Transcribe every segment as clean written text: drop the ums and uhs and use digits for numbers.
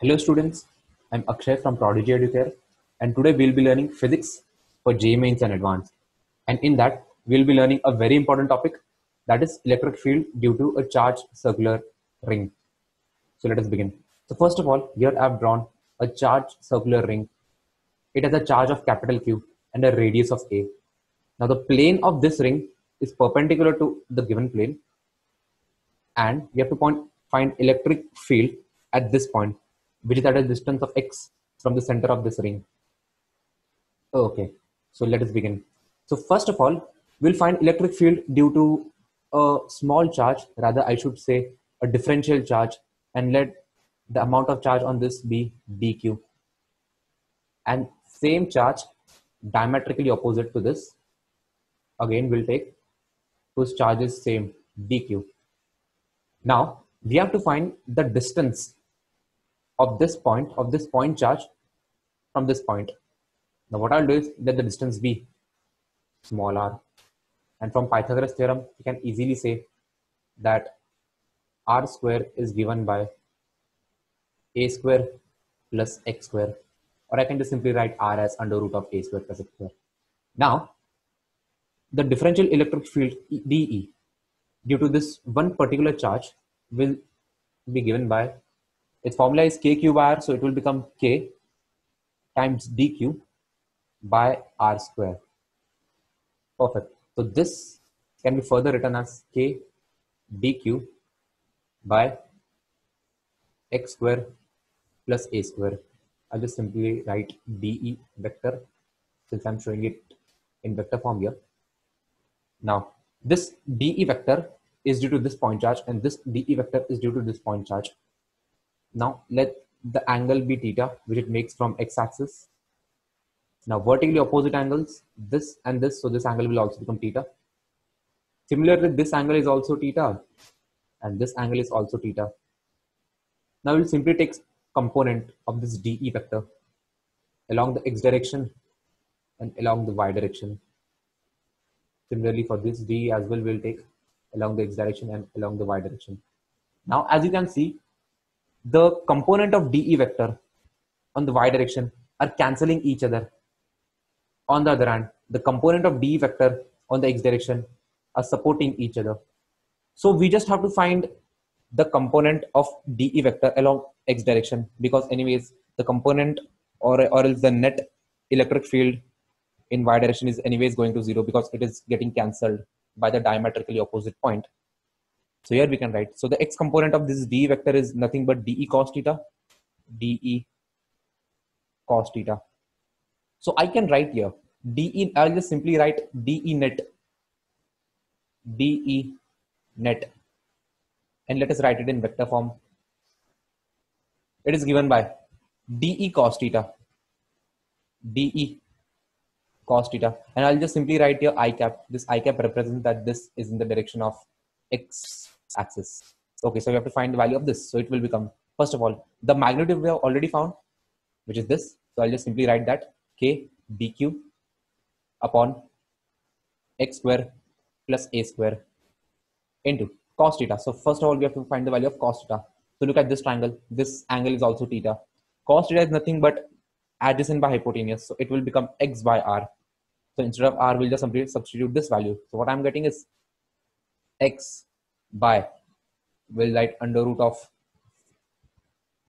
Hello students, I'm Akshay from Prodigy Educare, and today we'll be learning physics for JEE Mains and Advanced. And in that, we'll be learning a very important topic, that is electric field due to a charged circular ring. So let us begin. So first of all, here I've drawn a charged circular ring. It has a charge of capital Q and a radius of A. Now the plane of this ring is perpendicular to the given plane, and we have to find electric field at this point, which is at a distance of x from the center of this ring. Okay, so let us begin. So first of all, we'll find electric field due to a small charge, rather I should say a differential charge, and let the amount of charge on this be dq. And same charge diametrically opposite to this, again we'll take whose charge is same, dq. Now we have to find the distance of this point charge from this point. Now what I'll do is let the distance be small r, and from Pythagoras theorem you can easily say that r square is given by a square plus x square, or I can just simply write r as under root of a square plus x square. Now the differential electric field dE due to this one particular charge will be given by, its formula is kq by r, so it will become k times dq by r square. Perfect. So this can be further written as k dq by x square plus a square. I'll just simply write dE vector since I'm showing it in vector form here. Now this dE vector is due to this point charge, and this dE vector is due to this point charge. Now let the angle be theta, which it makes from x-axis. Now vertically opposite angles, this and this, so this angle will also become theta. Similarly, this angle is also theta, and this angle is also theta. Now we'll simply take component of this dE vector along the x direction and along the y direction. Similarly for this dE as well, we'll take along the x direction and along the y direction. Now as you can see, the component of dE vector on the y direction are cancelling each other. On the other hand, the component of dE vector on the x direction are supporting each other. So we just have to find the component of dE vector along x direction, because anyways the component or else the net electric field in y direction is anyways going to 0, because it is getting cancelled by the diametrically opposite point. So here we can write, so the x component of this dE vector is nothing but dE cos theta, dE cos theta. So I can write here dE, I'll just simply write dE net, dE net, and let us write it in vector form. It is given by dE cos theta, dE cos theta, and I'll just simply write here I cap. This I cap represents that this is in the direction of x axis. Okay, so we have to find the value of this. So it will become, first of all, the magnitude we have already found, which is this. So I'll just simply write that k dq upon x square plus a square into cos theta. So first of all, we have to find the value of cos theta. So look at this triangle. This angle is also theta. Cos theta is nothing but adjacent by hypotenuse. So it will become x by r. So instead of r, we'll just simply substitute this value. So what I'm getting is x by, we'll write under root of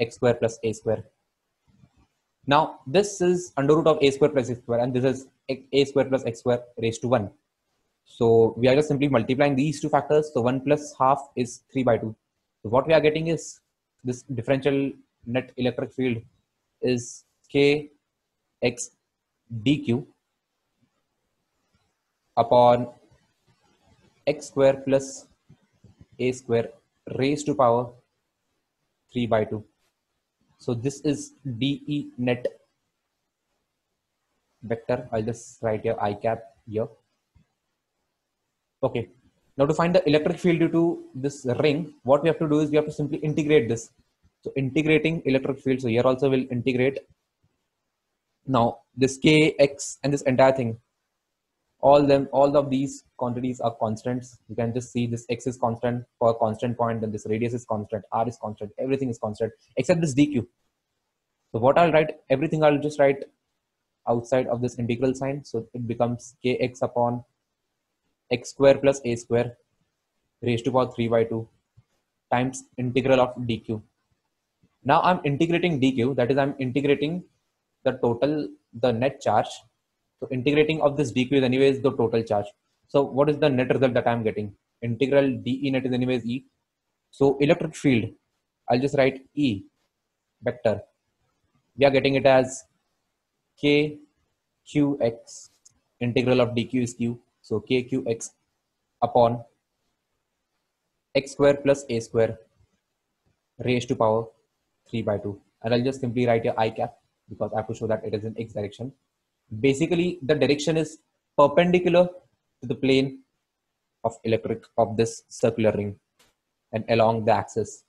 x square plus a square. Now this is under root of a square plus x square, and this is a square plus x square raised to 1. So we are just simply multiplying these two factors. So 1 plus half is 3 by 2. So what we are getting is this differential net electric field is k x dq upon x square plus a square raised to power 3 by 2. So this is dE net vector. I'll just write here I cap here. Okay, now to find the electric field due to this ring, what we have to do is we have to simply integrate this. So integrating electric field, so here also we'll integrate. Now this kx and this entire thing, all of these quantities are constants. You can just see this x is constant for a constant point, and this radius is constant, r is constant, everything is constant except this dq. So what I'll write, everything I'll just write outside of this integral sign. So it becomes kx upon x square plus a square raised to power 3 by 2 times integral of dq. Now I'm integrating dq, that is I'm integrating the total, the net charge. So integrating of this dq is anyways the total charge. So what is the net result that I'm getting? Integral dE net is anyways E. So electric field, I'll just write E vector. We are getting it as k qx, integral of dq is q. So k qx upon x square plus a square raised to power 3 by 2. And I'll just simply write a I cap because I have to show that it is in x direction. Basically, the direction is perpendicular to the plane of electric of this circular ring and along the axis.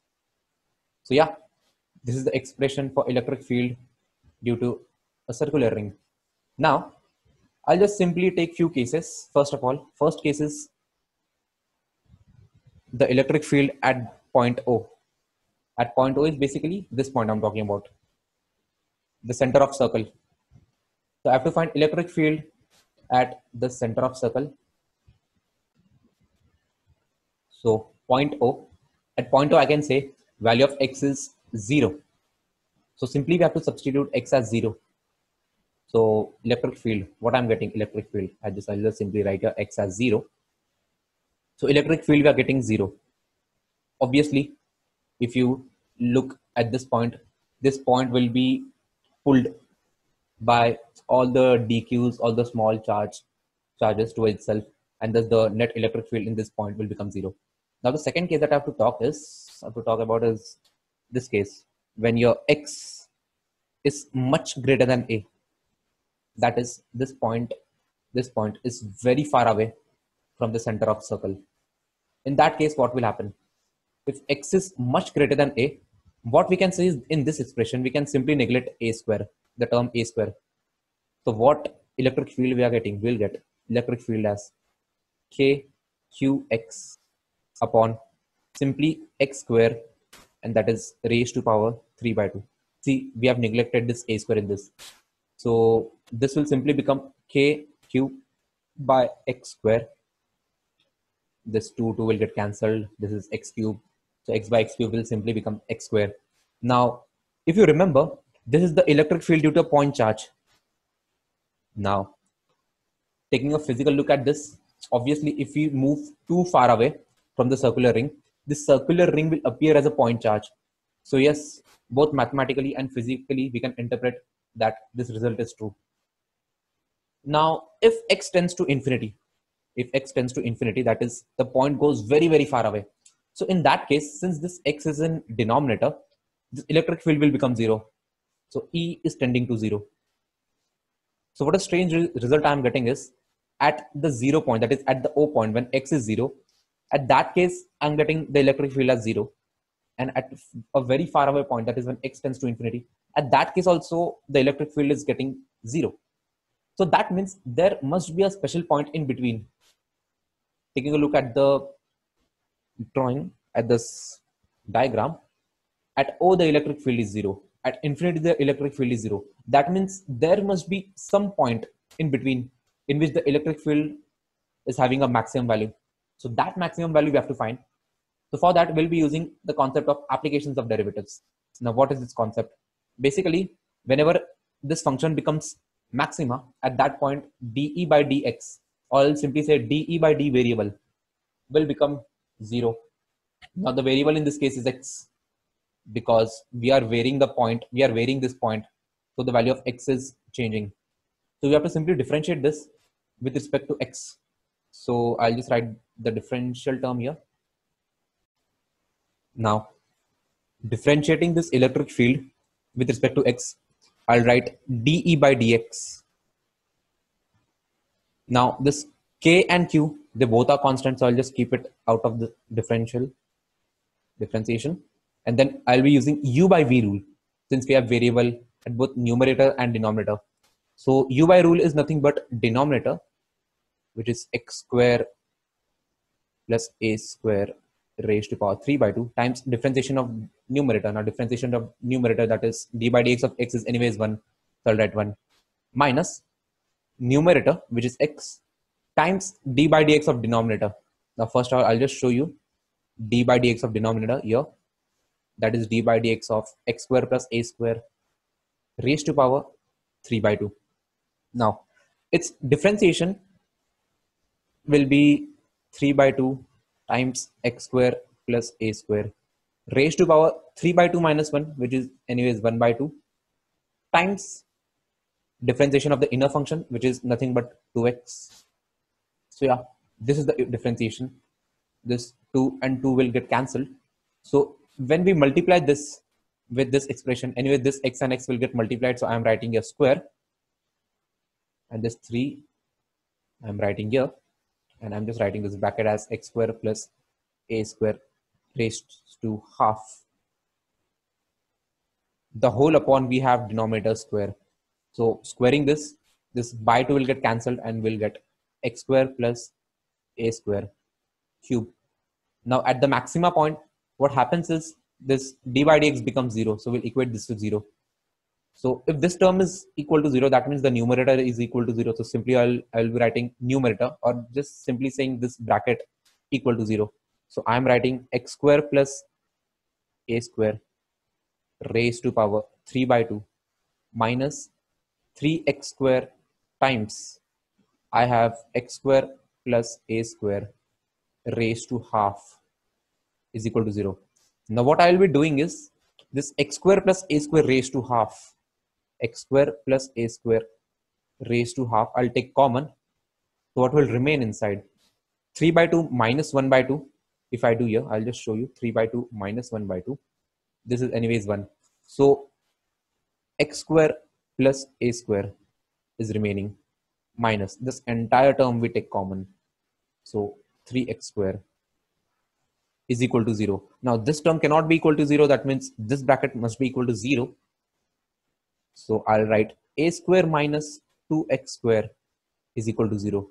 So yeah, this is the expression for electric field due to a circular ring. Now, I'll just simply take few cases. First of all, first case is the electric field at point O. At point O is basically this point I'm talking about, the center of circle. So I have to find electric field at the center of circle. So point O, at point O I can say value of x is 0. So simply we have to substitute x as 0. So electric field, what I'm getting, electric field, I'll just simply write here x as 0. So electric field we are getting 0. Obviously, if you look at this point will be pulled by all the dq's, all the small charges to itself, and thus the net electric field in this point will become 0. Now the second case that I have to talk about is this case when your x is much greater than a. That is, this point is very far away from the center of circle. In that case, what will happen? If x is much greater than a, what we can say is in this expression, we can simply neglect a square, the term a square. So what electric field we are getting? We'll get electric field as k qx upon simply x square, and that is raised to power 3 by 2. See, we have neglected this a square in this. So this will simply become k cube by x square. This 2 will get cancelled. This is x cube. So x by x cube will simply become x square. Now, if you remember, this is the electric field due to a point charge. Now, taking a physical look at this, obviously, if we move too far away from the circular ring, this circular ring will appear as a point charge. So yes, both mathematically and physically, we can interpret that this result is true. Now, if x tends to infinity, that is, the point goes very, very far away. So in that case, since this x is in denominator, this electric field will become 0. So E is tending to 0. So what a strange result I'm getting is at the 0 point, that is at the O point when x is 0, at that case, I'm getting the electric field as 0. And at a very far away point, that is when x tends to infinity, at that case also, the electric field is getting 0. So that means there must be a special point in between. Taking a look at the drawing, at this diagram, at O the electric field is 0. At infinity the electric field is 0. That means there must be some point in between in which the electric field is having a maximum value. So that maximum value we have to find. So for that, we'll be using the concept of applications of derivatives. Now, what is this concept? Basically, whenever this function becomes maxima, at that point, dE by dx, or I'll simply say dE by d variable, will become 0. Now, the variable in this case is x, because we are varying the point, we are varying this point. So the value of x is changing. So we have to simply differentiate this with respect to x. So I'll just write the differential term here. Now, differentiating this electric field with respect to x, I'll write dE by dx. Now, this k and q, they both are constant, so I'll just keep it out of the differentiation. And then I'll be using u by v rule, since we have variable at both numerator and denominator. So u by rule is nothing but denominator, which is x square plus a square raised to power 3 by 2 times differentiation of numerator. Now differentiation of numerator, that is d by dx of x is anyways 1, so I'll write 1, minus numerator, which is x, times d by dx of denominator. Now first of all, I'll just show you d by dx of denominator here. That is d by dx of x square plus a square raised to power 3 by 2. Now its differentiation will be 3 by 2 times x square plus a square raised to power 3 by 2 minus 1, which is anyways 1 by 2, times differentiation of the inner function, which is nothing but 2x. So yeah, this is the differentiation. This 2 and 2 will get cancelled. So when we multiply this with this expression, anyway, this x and x will get multiplied. So I'm writing a square, and this 3 I'm writing here, and I'm just writing this bracket as x square plus a square raised to half. The whole upon we have denominator square. So squaring this by 2 will get cancelled and we'll get x square plus a square cube. Now at the maxima point, what happens is this d by dx becomes 0. So we'll equate this to 0. So if this term is equal to 0, that means the numerator is equal to 0. So simply I'll be writing numerator, or just simply saying this bracket equal to 0. So I'm writing x square plus a square raised to power 3 by 2 minus 3x square times I have x square plus a square raised to half is equal to 0. Now what I will be doing is this x square plus a square raised to half, x square plus a square raised to half, I'll take common. So what will remain inside? 3 by 2 minus 1 by 2. If I do here, I'll just show you 3 by 2 minus 1 by 2. This is anyways 1. So x square plus a square is remaining, minus this entire term we take common. So 3x square is equal to 0. Now this term cannot be equal to 0. That means this bracket must be equal to 0. So I'll write a square minus 2x square is equal to 0,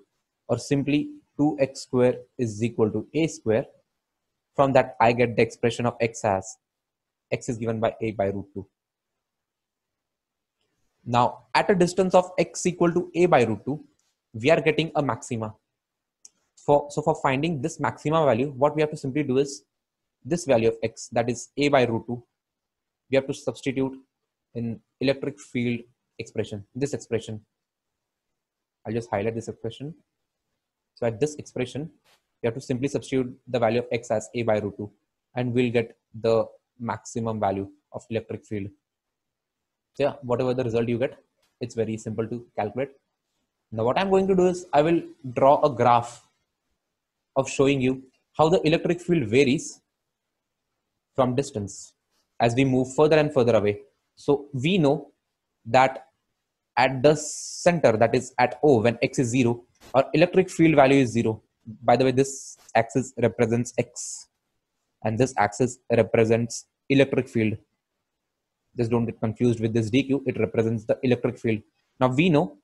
or simply 2x square is equal to a square. From that I get the expression of x as x is given by a by root 2. Now at a distance of x equal to a by root 2, we are getting a maxima. So for finding this maxima value, what we have to simply do is this value of x, that is a by root 2, we have to substitute in electric field expression, this expression. I'll just highlight this expression. So at this expression, we have to simply substitute the value of x as a by root 2, and we'll get the maximum value of electric field. So yeah, whatever the result you get, it's very simple to calculate. Now what I'm going to do is I will draw a graph of showing you how the electric field varies from distance as we move further and further away. So we know that at the center, that is at O, when x is 0, our electric field value is 0. By the way, this axis represents x and this axis represents electric field. Just don't get confused with this dq. It represents the electric field. Now we know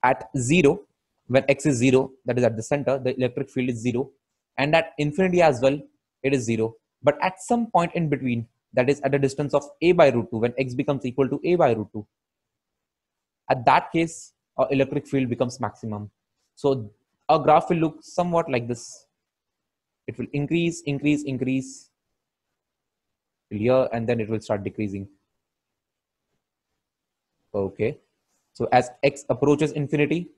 at 0, when x is 0, that is at the center, the electric field is 0, and at infinity as well, it is 0. But at some point in between, that is at a distance of a by root 2, when x becomes equal to a by root 2, at that case, our electric field becomes maximum. So our graph will look somewhat like this. It will increase till here, and then it will start decreasing. Okay. So as x approaches infinity,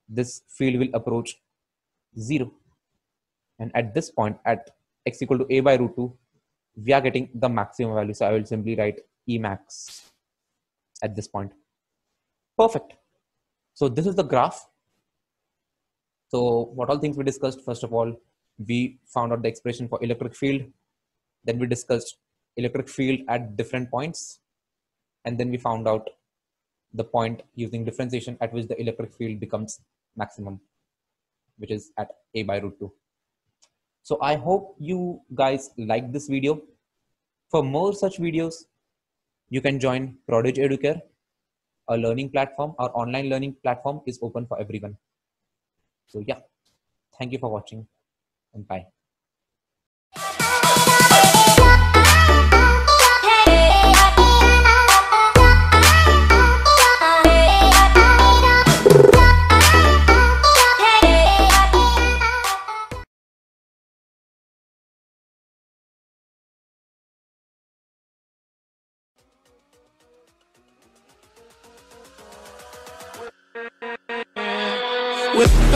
this field will approach 0. And at this point, at x equal to a by root 2, we are getting the maximum value. So I will simply write E max at this point. Perfect. So this is the graph. So what all things we discussed? First of all, we found out the expression for electric field. Then we discussed electric field at different points. And then we found out the point using differentiation at which the electric field becomes maximum, which is at a by root 2. So I hope you guys like this video. For more such videos, you can join Prodigy Educare, a learning platform. Our online learning platform is open for everyone. So yeah, thank you for watching and bye. with